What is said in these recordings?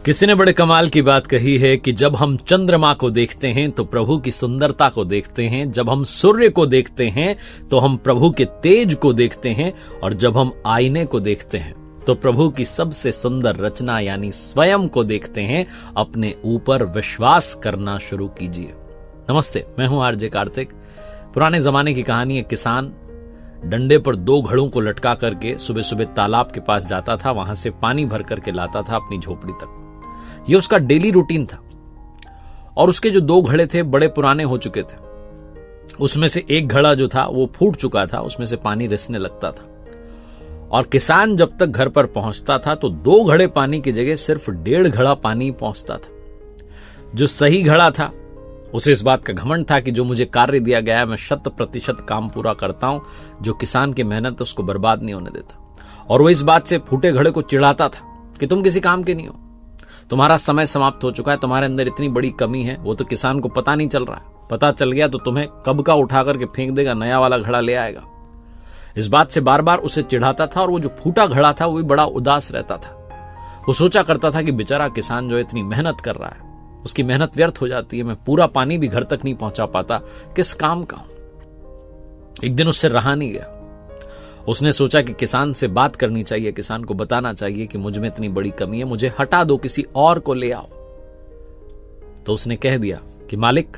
किसी ने बड़े कमाल की बात कही है कि जब हम चंद्रमा को देखते हैं तो प्रभु की सुंदरता को देखते हैं, जब हम सूर्य को देखते हैं तो हम प्रभु के तेज को देखते हैं, और जब हम आईने को देखते हैं तो प्रभु की सबसे सुंदर रचना यानी स्वयं को देखते हैं। अपने ऊपर विश्वास करना शुरू कीजिए। नमस्ते, मैं हूं आरजे कार्तिक। पुराने जमाने की कहानी है। किसान डंडे पर 2 घड़ों को लटका करके सुबह सुबह तालाब के पास जाता था, वहां से पानी भर करके लाता था अपनी झोपड़ी तक। ये उसका डेली रूटीन था। और उसके जो 2 घड़े थे बड़े पुराने हो चुके थे। उसमें से एक घड़ा जो था वो फूट चुका था, उसमें से पानी रिसने लगता था। और किसान जब तक घर पर पहुंचता था तो 2 घड़े पानी की जगह सिर्फ 1.5 घड़ा पानी पहुंचता था। जो सही घड़ा था उसे इस बात का घमंड था कि जो मुझे कार्य दिया गया है मैं 100% काम पूरा करता हूं। जो किसान की मेहनत है उसको बर्बाद नहीं होने देता। और वो इस बात से फूटे घड़े को चिढ़ाता था कि तुम किसी काम के नहीं हो, तुम्हारा समय समाप्त हो चुका है, तुम्हारे अंदर इतनी बड़ी कमी है। वो तो किसान को पता नहीं चल रहा है, पता चल गया तो तुम्हें कब का उठा करके फेंक देगा, नया वाला घड़ा ले आएगा। इस बात से बार बार उसे चिढ़ाता था। और वो जो फूटा घड़ा था वो भी बड़ा उदास रहता था। वो सोचा करता था कि बेचारा किसान जो इतनी मेहनत कर रहा है, उसकी मेहनत व्यर्थ हो जाती है, मैं पूरा पानी भी घर तक नहीं पहुंचा पाता, किस काम का हूं। एक दिन उससे रहा नहीं गया। उसने सोचा कि किसान से बात करनी चाहिए, किसान को बताना चाहिए कि मुझ में इतनी बड़ी कमी है, मुझे हटा दो, किसी और को ले आओ। तो उसने कह दिया कि मालिक,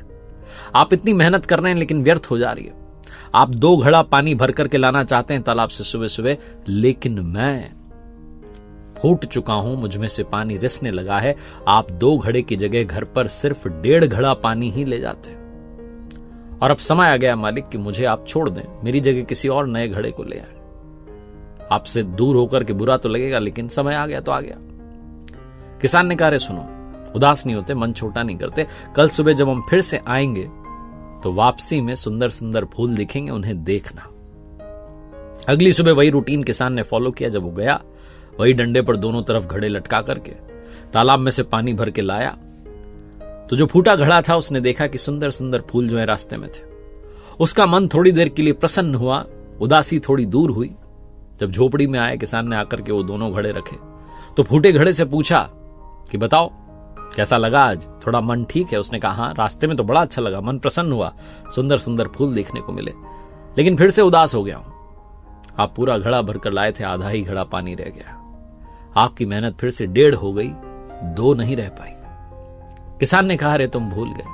आप इतनी मेहनत कर रहे हैं लेकिन व्यर्थ हो जा रही है। आप 2 घड़ा पानी भर करके लाना चाहते हैं तालाब से सुबह सुबह, लेकिन मैं फूट चुका हूं, मुझ में से पानी रिसने लगा है। आप 2 घड़े की जगह घर पर सिर्फ 1.5 घड़ा पानी ही ले जाते हैं। और अब समय आ गया मालिक कि मुझे आप छोड़ दें, मेरी जगह किसी और नए घड़े को ले आए। आपसे दूर होकर के बुरा तो लगेगा, लेकिन समय आ गया तो आ गया। किसान ने कहा, अरे सुनो, उदास नहीं होते, मन छोटा नहीं करते। कल सुबह जब हम फिर से आएंगे तो वापसी में सुंदर सुंदर फूल दिखेंगे, उन्हें देखना। अगली सुबह वही रूटीन किसान ने फॉलो किया। जब वो गया, वही डंडे पर दोनों तरफ घड़े लटका करके तालाब में से पानी भर के लाया, तो जो फूटा घड़ा था उसने देखा कि सुंदर सुंदर फूल जो है रास्ते में थे। उसका मन थोड़ी देर के लिए प्रसन्न हुआ, उदासी थोड़ी दूर हुई। जब झोपड़ी में आए, किसान ने आकर के वो दोनों घड़े रखे तो फूटे घड़े से पूछा कि बताओ कैसा लगा आज, थोड़ा मन ठीक है? उसने कहा, हाँ, रास्ते में तो बड़ा अच्छा लगा, मन प्रसन्न हुआ, सुंदर सुंदर फूल देखने को मिले, लेकिन फिर से उदास हो गया हूं। आप पूरा घड़ा भरकर लाए थे, आधा ही घड़ा पानी रह गया। आपकी मेहनत फिर से 1.5 हो गई, 2 नहीं रह पाई। किसान ने कहा, अरे तुम भूल गए,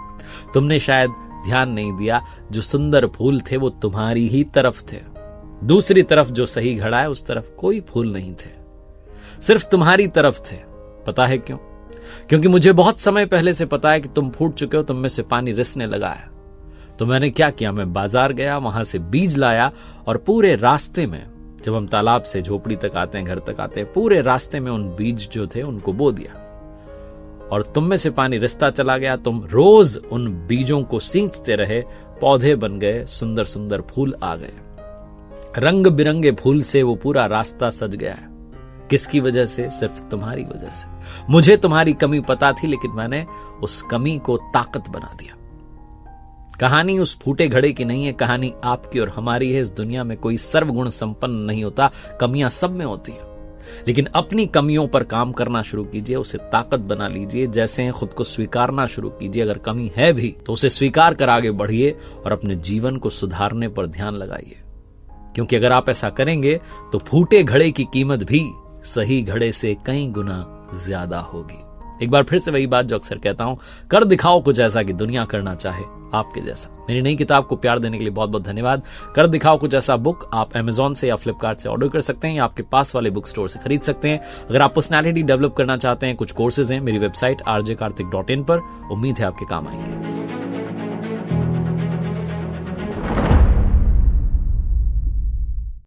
तुमने शायद ध्यान नहीं दिया, जो सुंदर फूल थे वो तुम्हारी ही तरफ थे। दूसरी तरफ जो सही घड़ा है उस तरफ कोई फूल नहीं थे, सिर्फ तुम्हारी तरफ थे। पता है क्यों? क्योंकि मुझे बहुत समय पहले से पता है कि तुम फूट चुके हो, तुम में से पानी रिसने लगा है। तो मैंने क्या किया, मैं बाजार गया, वहां से बीज लाया, और पूरे रास्ते में, जब हम तालाब से झोपड़ी तक आते हैं, घर तक आते हैं, पूरे रास्ते में उन बीज जो थे उनको बो दिया। और तुम में से पानी रिसता चला गया। तुम रोज उन बीजों को सींचते रहे, पौधे बन गए, सुंदर सुंदर फूल आ गए। रंग बिरंगे फूल से वो पूरा रास्ता सज गया है। किसकी वजह से? सिर्फ तुम्हारी वजह से। मुझे तुम्हारी कमी पता थी, लेकिन मैंने उस कमी को ताकत बना दिया। कहानी उस फूटे घड़े की नहीं है, कहानी आपकी और हमारी है। इस दुनिया में कोई सर्वगुण संपन्न नहीं होता, कमियां सब में होती हैं। लेकिन अपनी कमियों पर काम करना शुरू कीजिए, उसे ताकत बना लीजिए। जैसे हैं खुद को स्वीकारना शुरू कीजिए। अगर कमी है भी तो उसे स्वीकार कर आगे बढ़िए और अपने जीवन को सुधारने पर ध्यान लगाइए। क्योंकि अगर आप ऐसा करेंगे तो फूटे घड़े की कीमत भी सही घड़े से कई गुना ज्यादा होगी। एक बार फिर से वही बात जो अक्सर कहता हूं, कर दिखाओ कुछ ऐसा कि दुनिया करना चाहे आपके जैसा। मेरी नई किताब को प्यार देने के लिए बहुत बहुत धन्यवाद। कर दिखाओ कुछ ऐसा बुक आप Amazon से या फ्लिपकार्ट से ऑर्डर कर सकते हैं, या आपके पास वाले बुक स्टोर से खरीद सकते हैं। अगर आप पर्सनैलिटी डेवलप करना चाहते हैं, कुछ कोर्सेज हैं मेरी वेबसाइट rjkartik.in पर। उम्मीद है आपके काम आएंगे।